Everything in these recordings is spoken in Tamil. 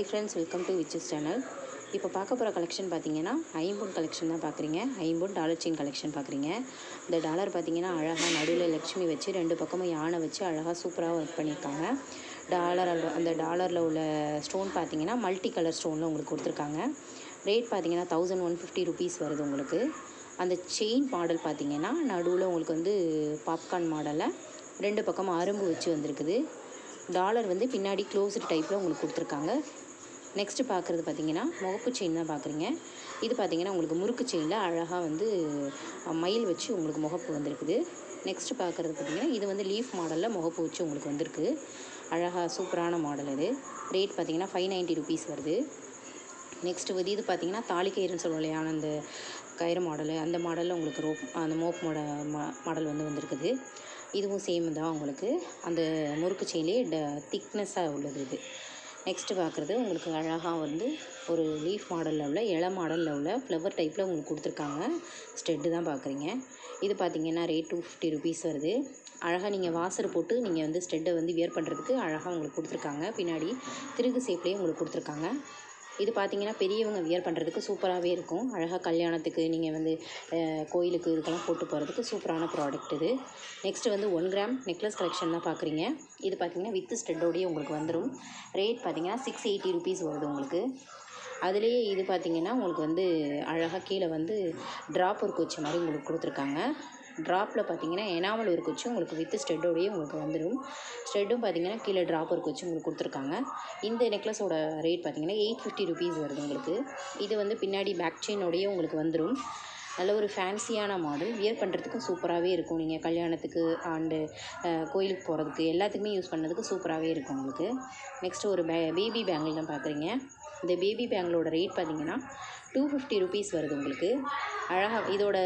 Friends, welcome to witches channel. இப்போ பார்க்க போகிற கலெக்ஷன் பார்த்தீங்கன்னா ஐம்பொன் கலெக்ஷன் தான் பார்க்குறீங்க. ஐம்பொன் டாலர் செயின் கலெக்ஷன் பார்க்குறீங்க. இந்த டாலர் பார்த்தீங்கன்னா அழகாக நடுவில் லக்ஷ்மி வச்சு ரெண்டு பக்கமும் யானை வச்சு அழகாக சூப்பராக ஒர்க் பண்ணியிருக்காங்க. அந்த டாலரில் உள்ள ஸ்டோன் பார்த்தீங்கன்னா மல்டி கலர் ஸ்டோனில் உங்களுக்கு கொடுத்துருக்காங்க. ரேட் பார்த்தீங்கன்னா 1150 ருபீஸ் வருது உங்களுக்கு. அந்த செயின் மாடல் பார்த்தீங்கன்னா நடுவில் உங்களுக்கு வந்து பாப்கார்ன் மாடலில் ரெண்டு பக்கம் அரும்பு வச்சு வந்திருக்குது. டாலர் வந்து பின்னாடி க்ளோஸ்டு டைப்பில் உங்களுக்கு கொடுத்துருக்காங்க. நெக்ஸ்ட்டு பார்க்குறது பார்த்தீங்கன்னா முகப்பு செயின் தான் பார்க்குறீங்க. இது பார்த்தீங்கன்னா உங்களுக்கு முறுக்கு செயினில் அழகாக வந்து மயில் வச்சு உங்களுக்கு முகப்பு வந்திருக்குது. நெக்ஸ்ட்டு பார்க்குறது பார்த்தீங்கன்னா இது வந்து லீஃப் மாடலில் முகப்பு வச்சு உங்களுக்கு வந்திருக்கு. அழகாக சூப்பரான மாடல் இது. ரேட் பார்த்தீங்கன்னா 590 ருபீஸ் வருது. நெக்ஸ்ட்டு வந்து இது பார்த்தீங்கன்னா தாலி கயிறுன்னு சொல்லுவோம் இல்லையா, அந்த கயிறு மாடலு, அந்த மாடலில் உங்களுக்கு அந்த மோப் மாடல் வந்து வந்திருக்குது. இதுவும் சேம் தான் உங்களுக்கு. அந்த முறுக்கு செயிலே திக்னஸாக உள்ளது இது. நெக்ஸ்ட்டு பார்க்குறது உங்களுக்கு அழகாக வந்து ஒரு லீஃப் மாடலில் உள்ள இலை மாடலில் உள்ள ஃப்ளவர் டைப்பில் உங்களுக்கு கொடுத்துருக்காங்க. ஸ்டெட்டு தான் பார்க்குறீங்க. இது பார்த்தீங்கன்னா ரேட் 250 ருபீஸ் வருது. அழகாக நீங்கள் வாசர் போட்டு நீங்கள் வந்து ஸ்டெட்டை வந்து வியர் பண்ணுறதுக்கு அழகாக உங்களுக்கு கொடுத்துருக்காங்க. பின்னாடி திருகு ஷேப்லேயே உங்களுக்கு கொடுத்துருக்காங்க. இது பார்த்தீங்கன்னா பெரியவங்க வியர் பண்ணுறதுக்கு சூப்பராகவே இருக்கும். அழகாக கல்யாணத்துக்கு நீங்கள் வந்து கோயிலுக்கு இதுக்கெல்லாம் போட்டு போகிறதுக்கு சூப்பரான ப்ராடக்ட் இது. நெக்ஸ்ட்டு வந்து 1 கிராம் நெக்லஸ் கலெக்ஷன் தான் பார்க்குறீங்க. இது பார்த்தீங்கன்னா வித் ஸ்டெட்டோடையே உங்களுக்கு வந்துடும். ரேட் பார்த்தீங்கன்னா 680 ருபீஸ் வருது உங்களுக்கு. அதுலேயே இது பார்த்திங்கன்னா உங்களுக்கு வந்து அழகாக கீழே வந்து ட்ராப் ஒர்க் வச்ச மாதிரி உங்களுக்கு கொடுத்துருக்காங்க. ட்ராப்பில் பார்த்தீங்கன்னா எனாமல் ஒர்க் வச்சு உங்களுக்கு வித் ஸ்டெட்டோடையே உங்களுக்கு வந்துடும். ஸ்டெட்டும் பார்த்தீங்கன்னா கீழே ட்ராப் ஒர்க் வச்சு உங்களுக்கு கொடுத்துருக்காங்க. இந்த நெக்லஸோட ரேட் பார்த்தீங்கன்னா 850 ருபீஸ் வருது உங்களுக்கு. இது வந்து பின்னாடி பேக் செயினோடையே உங்களுக்கு வந்துடும். நல்ல ஒரு ஃபேன்சியான மாடல், வியர் பண்ணுறதுக்கும் சூப்பராகவே இருக்கும். நீங்கள் கல்யாணத்துக்கு அண்டு கோயிலுக்கு போகிறதுக்கு எல்லாத்துக்குமே யூஸ் பண்ணதுக்கு சூப்பராகவே இருக்கும் உங்களுக்கு. நெக்ஸ்ட்டு ஒரு பேபி பேங்கிள் தான் பார்க்குறீங்க. இந்த பேபி பேங்கிளோட ரேட் பார்த்தீங்கன்னா 250 ருபீஸ் வருது உங்களுக்கு. அழகாக இதோட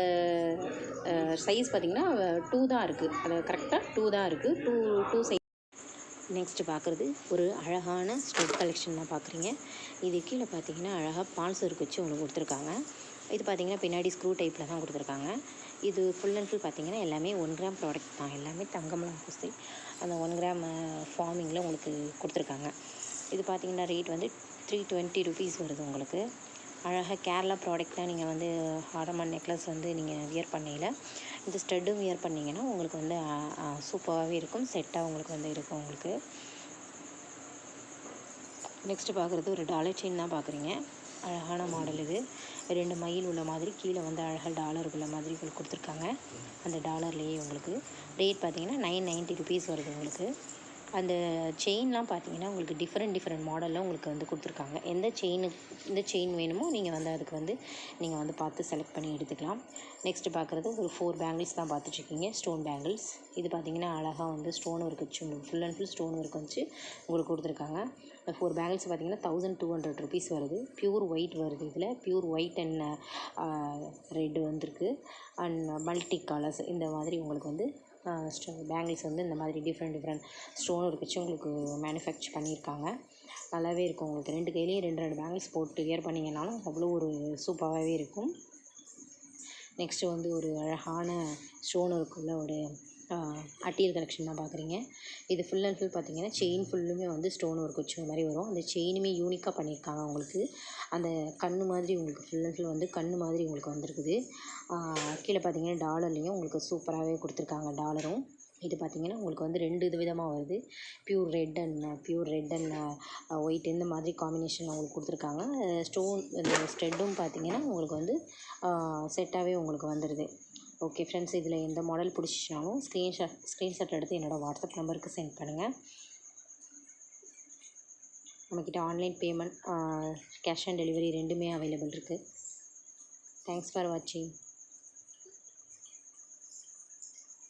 சைஸ் பார்த்திங்கன்னா 2 தான் இருக்குது. அது கரெக்டாக 2 தான் இருக்குது. 2 சைஸ். நெக்ஸ்ட்டு பார்க்குறது ஒரு அழகான ஸ்டெட் கலெக்ஷன் தான் பார்க்குறீங்க. இது கீழே பார்த்தீங்கன்னா அழகாக பால் சொருக்கு வச்சு உங்களுக்கு கொடுத்துருக்காங்க. இது பார்த்திங்கன்னா பின்னாடி ஸ்க்ரூ டைப்பில் தான் கொடுத்துருக்காங்க. இது ஃபுல் அண்ட் ஃபுல் பார்த்திங்கன்னா எல்லாமே 1 கிராம் ப்ராடக்ட் தான். எல்லாமே தங்கம்லாம் பூசி அந்த 1 கிராம் ஃபார்மிங்கில் உங்களுக்கு கொடுத்துருக்காங்க. இது பார்த்திங்கன்னா ரேட் வந்து 320 ருபீஸ் வருது உங்களுக்கு. அழகாக கேரளா ப்ராடக்ட் தான். நீங்கள் வந்து ஆரமன் நெக்லஸ் வந்து நீங்கள் வியர் பண்ணையில் இந்த ஸ்டெட்டும் வியர் பண்ணிங்கன்னா உங்களுக்கு வந்து சூப்பராகவே இருக்கும். செட்டாக உங்களுக்கு வந்து இருக்கும் உங்களுக்கு. நெக்ஸ்ட்டு பார்க்குறது ஒரு டாலர் செயின் தான் பார்க்குறீங்க. அழகான மாடல் இது. 2 மயில் உள்ள மாதிரி கீழே வந்து அழகாக டாலர் உள்ள மாதிரி உங்களுக்கு கொடுத்துருக்காங்க. அந்த டாலர்லேயே உங்களுக்கு ரேட் பார்த்தீங்கன்னா 990 ருபீஸ் வருது உங்களுக்கு. அந்த செயின்லாம் பார்த்தீங்கன்னா உங்களுக்கு டிஃப்ரெண்ட் மாடலில் உங்களுக்கு வந்து கொடுத்துருக்காங்க. இந்த செயின் வேணுமோ நீங்கள் வந்து அதுக்கு வந்து நீங்கள் வந்து பார்த்து செலக்ட் பண்ணி எடுத்துக்கலாம். நெக்ஸ்ட்டு பார்க்குறது ஒரு 4 பேங்கிள்ஸ் தான் பார்த்துட்ருக்கீங்க. Stone bangles. இது பார்த்திங்கன்னா அழகாக வந்து ஸ்டோன் ஒர்க் வச்சு உங்களுக்கு full and full stone work வச்சு உங்களுக்கு கொடுத்துருக்காங்க. இந்த 4 பேங்கிள்ஸ் பார்த்திங்கன்னா 1200 ருபீஸ் வருது. பியூர் ஒயிட் வருது. இதில் பியூர் ஒயிட் அண்ட் ரெட் வந்திருக்கு. அண்ட் மல்டி கலர்ஸ் இந்த மாதிரி உங்களுக்கு வந்து பேங்கிள்ஸ் வந்து இந்த மாதிரி டிஃப்ரெண்ட் ஸ்டோன் ஒர்க் வச்சு உங்களுக்கு மேனுஃபேக்சர் பண்ணியிருக்காங்க. நல்லாவே இருக்கும் உங்களுக்கு. 2 கையிலையும் 2 பேங்கிள்ஸ் போட்டு வியர் பண்ணிங்கனாலும் அவ்வளோ ஒரு சூப்பராகவே இருக்கும். நெக்ஸ்ட்டு வந்து ஒரு அழகான ஸ்டோன் ஒர்க்குள்ள ஒரு அட்டியல் கலெக்ஷன் தான் பார்க்குறீங்க. இது ஃபுல் அண்ட் ஃபுல் பார்த்திங்கன்னா செயின் ஃபுல்லுமே வந்து ஸ்டோன் ஒர்க் வச்ச மாதிரி வரும். அந்த செயினுமே யூனிக்காக பண்ணியிருக்காங்க உங்களுக்கு. அந்த கண்ணு மாதிரி உங்களுக்கு ஃபுல் அண்ட் ஃபுல் வந்து கண்ணு மாதிரி உங்களுக்கு வந்திருக்குது. கீழே பார்த்திங்கன்னா டாலர்லேயும் உங்களுக்கு சூப்பராகவே கொடுத்துருக்காங்க டாலரும். இது பார்த்திங்கன்னா உங்களுக்கு வந்து 2 விதமாக வருது. பியூர் ரெட் அண்ட் ஒயிட் இந்த மாதிரி காம்பினேஷன் உங்களுக்கு கொடுத்துருக்காங்க. இந்த ஸ்டெட்டும் பார்த்திங்கன்னா உங்களுக்கு வந்து செட்டாகவே உங்களுக்கு வந்துடுது. ஓகே ஃப்ரெண்ட்ஸ், இதில் எந்த மாடல் பிடிச்சிச்சினாலும் ஸ்க்ரீன்ஷாட் எடுத்து என்னோடய வாட்ஸ்அப் நம்பருக்கு சென்ட் பண்ணுங்கள். நம்மக்கிட்ட online payment, cash on delivery ரெண்டுமே அவைலபிள் இருக்குது. தேங்க்ஸ் ஃபார் வாட்சிங்.